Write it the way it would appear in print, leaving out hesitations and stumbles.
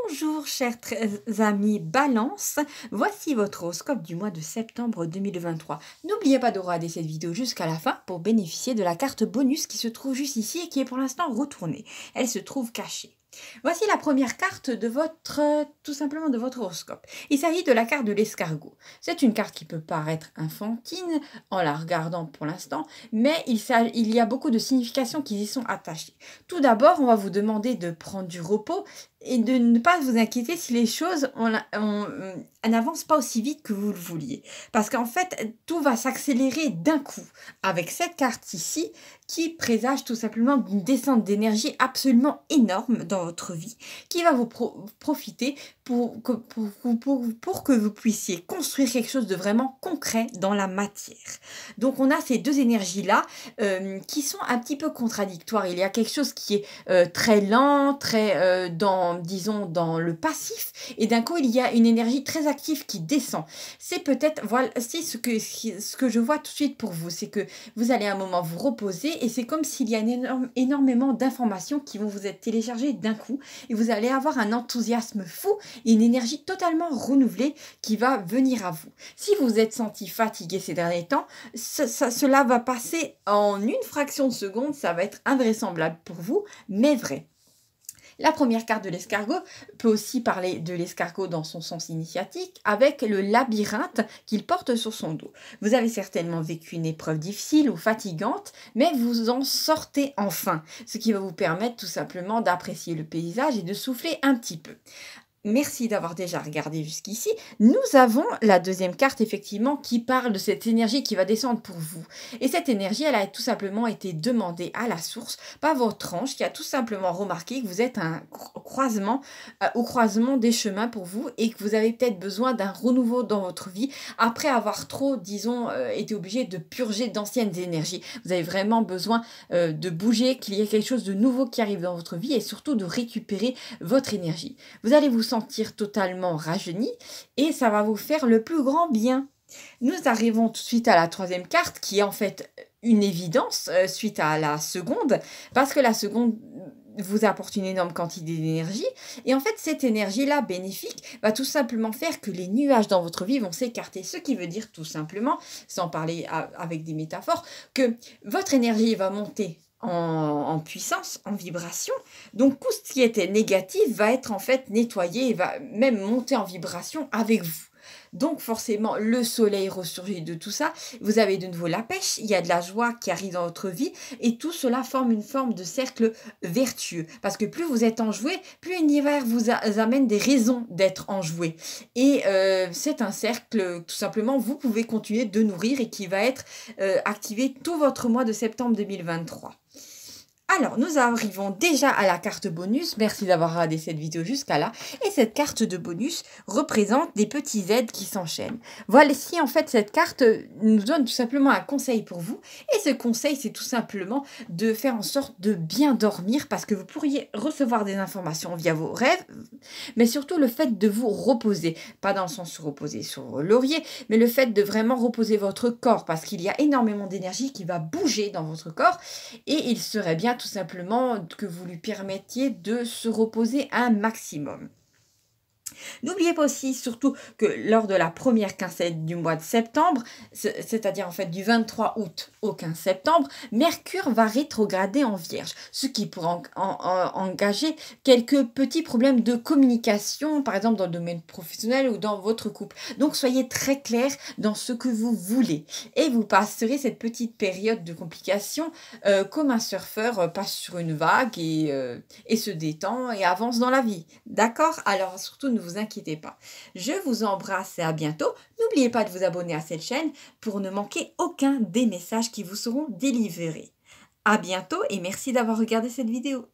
Bonjour chers amis Balance, voici votre horoscope du mois de septembre 2023. N'oubliez pas de regarder cette vidéo jusqu'à la fin pour bénéficier de la carte bonus qui se trouve juste ici et qui est pour l'instant retournée. Elle se trouve cachée. Voici la première carte de tout simplement de votre horoscope. Il s'agit de la carte de l'escargot. C'est une carte qui peut paraître enfantine en la regardant pour l'instant, mais il y a beaucoup de significations qui y sont attachées. Tout d'abord, on va vous demander de prendre du repos et de ne pas vous inquiéter si les choses n'avancent pas aussi vite que vous le vouliez. Parce qu'en fait, tout va s'accélérer d'un coup avec cette carte ici qui présage tout simplement d'une descente d'énergie absolument énorme dans votre vie qui va vous profiter pour que vous puissiez construire quelque chose de vraiment concret dans la matière. Donc on a ces deux énergies-là qui sont un petit peu contradictoires. Il y a quelque chose qui est très lent, très disons dans le passif, et d'un coup il y a une énergie très active qui descend. C'est peut-être, voilà, c'est ce que je vois tout de suite pour vous, c'est que vous allez à un moment vous reposer et c'est comme s'il y a énormément d'informations qui vont vous être téléchargées d'un coup et vous allez avoir un enthousiasme fou et une énergie totalement renouvelée qui va venir à vous. Si vous vous êtes senti fatigué ces derniers temps, cela va passer en une fraction de seconde, ça va être invraisemblable pour vous, mais vrai. La première carte de l'escargot peut aussi parler de l'escargot dans son sens initiatique avec le labyrinthe qu'il porte sur son dos. Vous avez certainement vécu une épreuve difficile ou fatigante, mais vous en sortez enfin, ce qui va vous permettre tout simplement d'apprécier le paysage et de souffler un petit peu. Merci d'avoir déjà regardé jusqu'ici. Nous avons la deuxième carte, effectivement, qui parle de cette énergie qui va descendre pour vous. Et cette énergie, elle a tout simplement été demandée à la source par votre ange qui a tout simplement remarqué que vous êtes au croisement des chemins pour vous et que vous avez peut-être besoin d'un renouveau dans votre vie après avoir trop, disons, été obligé de purger d'anciennes énergies. Vous avez vraiment besoin de bouger, qu'il y ait quelque chose de nouveau qui arrive dans votre vie et surtout de récupérer votre énergie. Vous allez vous sentir totalement rajeuni et ça va vous faire le plus grand bien. Nous arrivons tout de suite à la troisième carte qui est en fait une évidence suite à la seconde parce que la seconde vous apporte une énorme quantité d'énergie et en fait cette énergie-là bénéfique va tout simplement faire que les nuages dans votre vie vont s'écarter, ce qui veut dire tout simplement, sans parler avec des métaphores, que votre énergie va monter en puissance, en vibration. Donc tout ce qui était négatif va être en fait nettoyé et va même monter en vibration avec vous. Donc forcément, le soleil ressurgit de tout ça. Vous avez de nouveau la pêche, il y a de la joie qui arrive dans votre vie et tout cela forme une forme de cercle vertueux. Parce que plus vous êtes enjoué, plus l'univers vous amène des raisons d'être enjoué. Et c'est un cercle, tout simplement, vous pouvez continuer de nourrir et qui va être activé tout votre mois de septembre 2023. Alors, nous arrivons déjà à la carte bonus. Merci d'avoir regardé cette vidéo jusqu'à là. Et cette carte de bonus représente des petits aides qui s'enchaînent. Voici en fait cette carte nous donne tout simplement un conseil pour vous. Et ce conseil, c'est tout simplement de faire en sorte de bien dormir parce que vous pourriez recevoir des informations via vos rêves, mais surtout le fait de vous reposer. Pas dans le sens de reposer sur le laurier, mais le fait de vraiment reposer votre corps parce qu'il y a énormément d'énergie qui va bouger dans votre corps et il serait bien tout simplement que vous lui permettiez de se reposer un maximum. N'oubliez pas aussi, surtout, que lors de la première quinzaine du mois de septembre, c'est-à-dire en fait du 23 août au 15 septembre, Mercure va rétrograder en Vierge, ce qui pourrait engager quelques petits problèmes de communication, par exemple dans le domaine professionnel ou dans votre couple. Donc soyez très clair dans ce que vous voulez et vous passerez cette petite période de complications comme un surfeur passe sur une vague et se détend et avance dans la vie. D'accord? Alors surtout ne vous inquiétez pas. Je vous embrasse et à bientôt. N'oubliez pas de vous abonner à cette chaîne pour ne manquer aucun des messages qui vous seront délivrés. À bientôt et merci d'avoir regardé cette vidéo.